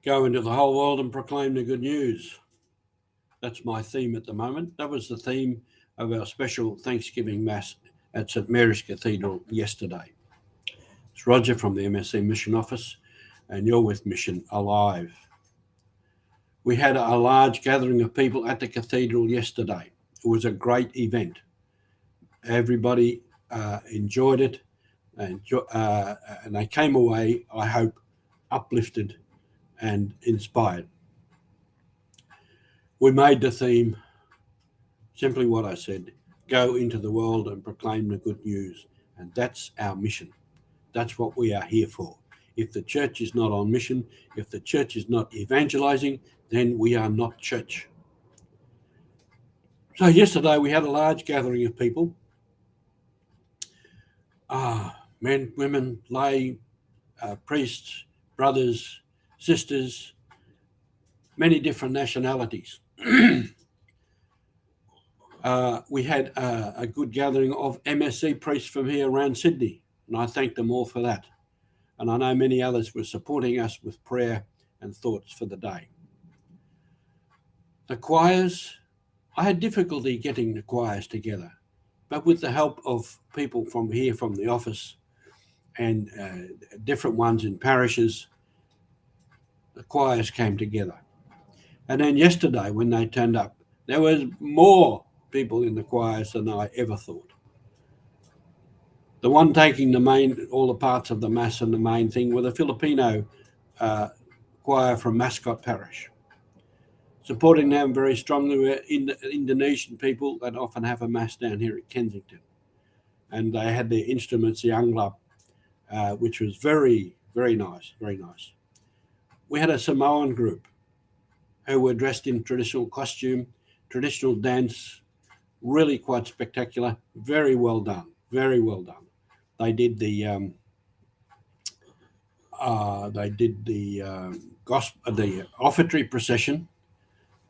Go into the whole world and proclaim the good news. That's my theme at the moment. That was the theme of our special Thanksgiving Mass at St Mary's Cathedral yesterday. It's Roger from the MSC Mission Office, and you're with Mission Alive. We had a large gathering of people at the cathedral yesterday. It was a great event. Everybody enjoyed it, and they came away, I hope, uplifted and inspired. We made the theme simply what I said: go into the world and proclaim the good news. And that's our mission. That's what we are here for. If the church is not on mission, if the church is not evangelizing, then we are not church. So yesterday we had a large gathering of people, men, women, lay, priests, brothers, sisters, many different nationalities. We had a good gathering of MSC priests from here around Sydney, and I thank them all for that. And I know many others were supporting us with prayer and thoughts for the day. The choirs, I had difficulty getting the choirs together, but with the help of people from here, from the office, and different ones in parishes, the choirs came together. And then yesterday, when they turned up, there was more people in the choirs than I ever thought. The one taking all the parts of the Mass and the main thing were the Filipino choir from Mascot Parish. Supporting them very strongly were Indonesian people that often have a Mass down here at Kensington. And they had their instruments, the anglap, which was very, very nice, very nice. We had a Samoan group who were dressed in traditional costume, traditional dance, really quite spectacular. Very well done, very well done. They did the gospel, the offertory procession,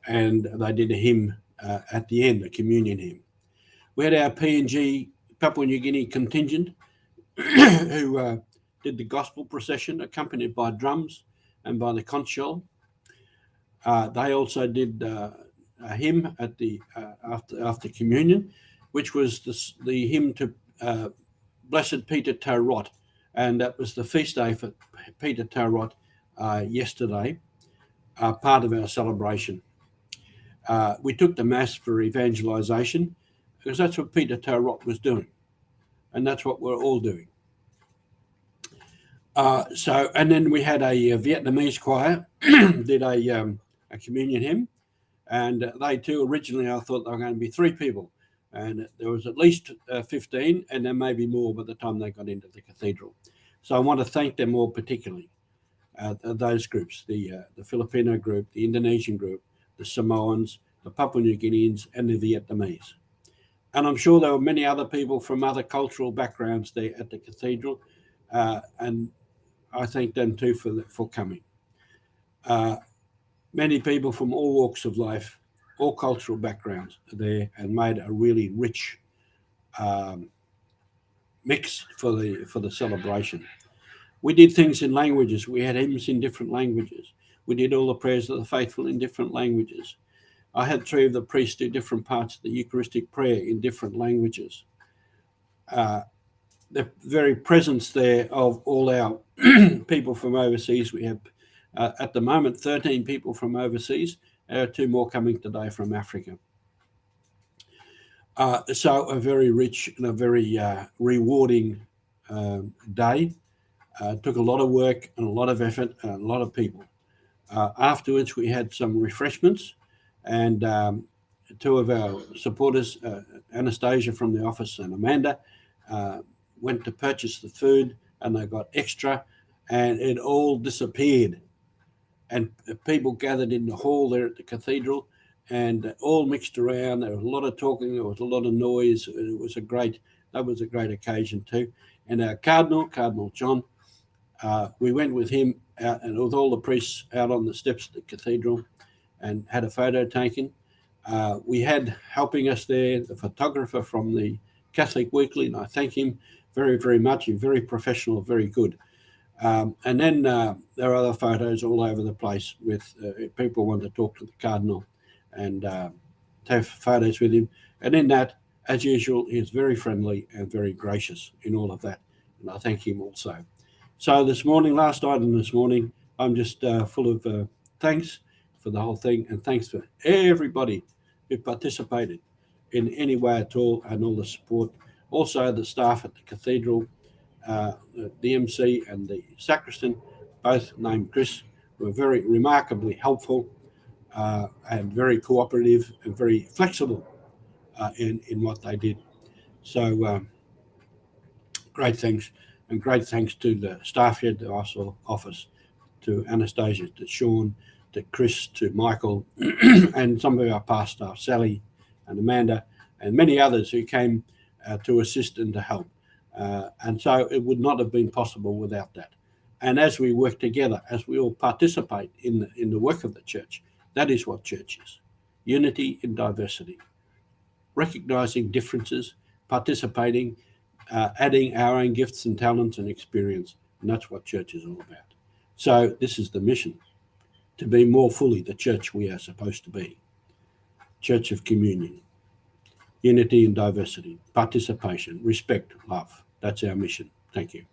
and they did a hymn at the end, a communion hymn. We had our PNG Papua New Guinea contingent who did the gospel procession, accompanied by drums and by the conch shell. They also did a hymn at the after communion, which was the hymn to Blessed Peter Tarot, and that was the feast day for Peter Tarot yesterday, part of our celebration. We took the Mass for evangelization because that's what Peter Tarot was doing, and that's what we're all doing. And then we had a Vietnamese choir did a communion hymn, and they too, originally I thought there were going to be 3 people, and there was at least 15, and there may be more by the time they got into the cathedral. So I want to thank them all particularly, those groups, the Filipino group, the Indonesian group, the Samoans, the Papua New Guineans, and the Vietnamese. And I'm sure there were many other people from other cultural backgrounds there at the cathedral, and I thank them too for coming. Many people from all walks of life, all cultural backgrounds are there, and made a really rich mix for the celebration. We did things in languages. We had hymns in different languages. We did all the prayers of the faithful in different languages. I had 3 of the priests do different parts of the Eucharistic prayer in different languages. The very presence there of all our people from overseas. We have, at the moment, 13 people from overseas. There are 2 more coming today from Africa. So a very rich and a very rewarding day. Took a lot of work and a lot of effort and a lot of people. Afterwards, we had some refreshments, and 2 of our supporters, Anastasia from the office and Amanda, went to purchase the food, and they got extra, and it all disappeared. And people gathered in the hall there at the cathedral, and all mixed around. There was a lot of talking, there was a lot of noise. That was a great occasion too. And our Cardinal John, we went with him out, and with all the priests out on the steps of the cathedral, and had a photo taken. We had helping us there the photographer from the Catholic Weekly, and I thank him very, very much. He's very professional, very good. And then there are other photos all over the place with people want to talk to the Cardinal and have photos with him. And in that, as usual, he is very friendly and very gracious in all of that. And I thank him also. So this morning, last night and this morning, I'm just full of thanks for the whole thing, and thanks for everybody who participated in any way at all, and all the support. Also, the staff at the cathedral, the MC and the sacristan, both named Chris, were very remarkably helpful and very cooperative and very flexible in what they did. So great thanks, and great thanks to the staff here at the office, to Anastasia, to Sean, to Chris, to Michael, and some of our past staff, Sally and Amanda, and many others who came to assist and to help. And so it would not have been possible without that. And as we work together, as we all participate in the work of the church, that is what church is: unity in diversity, recognizing differences, participating, adding our own gifts and talents and experience. And that's what church is all about. So this is the mission: to be more fully the church we are supposed to be. Church of communion, unity and diversity, participation, respect, love. That's our mission. Thank you.